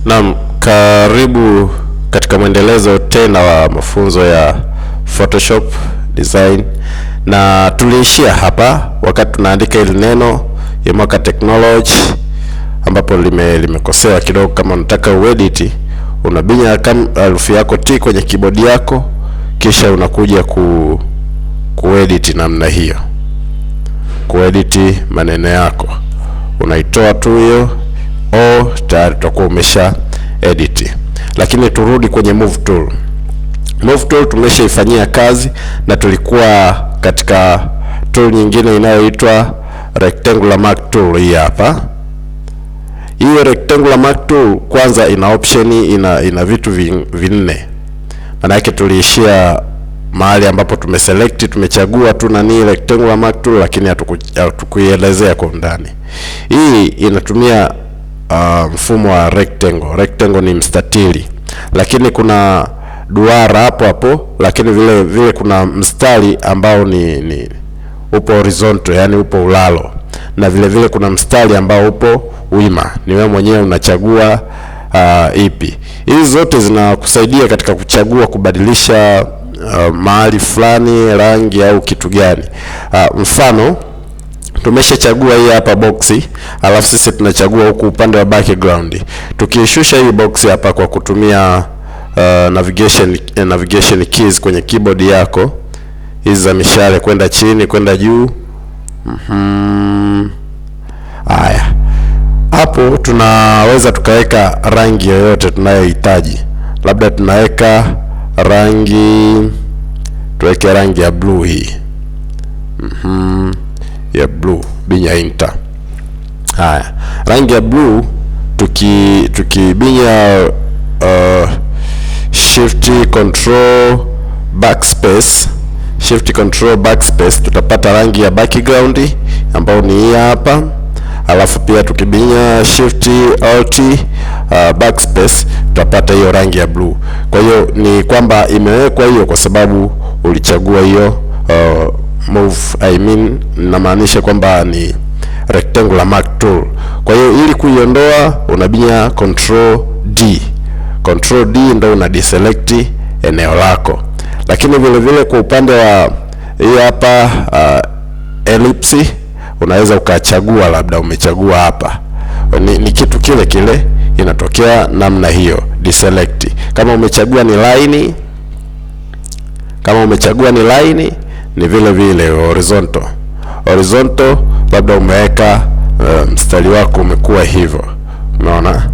Naam, karibu katika mwendelezo tena wa mafunzo ya Photoshop design, na tuliishia hapa wakati tunaandika ile neno ya mwaka technology, ambapo limekosewa kidogo. Kama unataka uedit, unabinya herufi yako T kwenye keyboard yako, kisha unakuja kuedit namna hiyo, kuedit maneno yako, unaitoa tu hiyo tayari tutakuwa umesha edit. Lakini turudi kwenye move tool. Move tool tumeshaifanyia kazi, na tulikuwa katika tool nyingine inayoitwa rectangular mark tool. Hii hapa, hii rectangular mark tool kwanza ina option, ina vitu vinne. Maana yake tuliishia mahali ambapo tumeselect, tumechagua tu nani rectangular mark tool, lakini hatukuielezea kwa ndani. Hii inatumia mfumo wa rectangle. Rectangle ni mstatili, lakini kuna duara hapo, lakini vile kuna mstari ambao ni upo horizontal, yani upo ulalo, na vile kuna mstari ambao upo wima. Ni wewe mwenyewe unachagua ipi. Hizi zote zinakusaidia katika kuchagua, kubadilisha mahali fulani rangi au kitu gani. Mfano, tumeshachagua hii hapa boxi, alafu sisi tunachagua huku upande wa background. Tukishusha hii boxi hapa kwa kutumia navigation keys kwenye keyboard yako, hizi za mishale kwenda chini kwenda juu. Haya, hapo tunaweza tukaweka rangi yoyote tunayohitaji. Labda tunaweka rangi, tuweke rangi ya blue hii. Ya blue, binya enter. Haya, rangi ya blue tukibinya shift control backspace, tutapata rangi ya background ambayo ni hii hapa. Alafu pia tukibinya shift alt backspace, tutapata hiyo rangi ya blue. Kwa hiyo ni kwamba imewekwa hiyo kwa sababu ulichagua hiyo move, inamaanisha kwamba ni rectangular mark tool. Kwa hiyo ili kuiondoa unabinya control D. Control D ndio una deselect eneo lako. Lakini vile kwa upande wa hii hapa ellipse, unaweza ukachagua, labda umechagua hapa ni kitu kile inatokea namna hiyo, deselect. Kama umechagua ni line, ni vile horizontal, labda umeweka mstari wako umekuwa hivyo, unaona.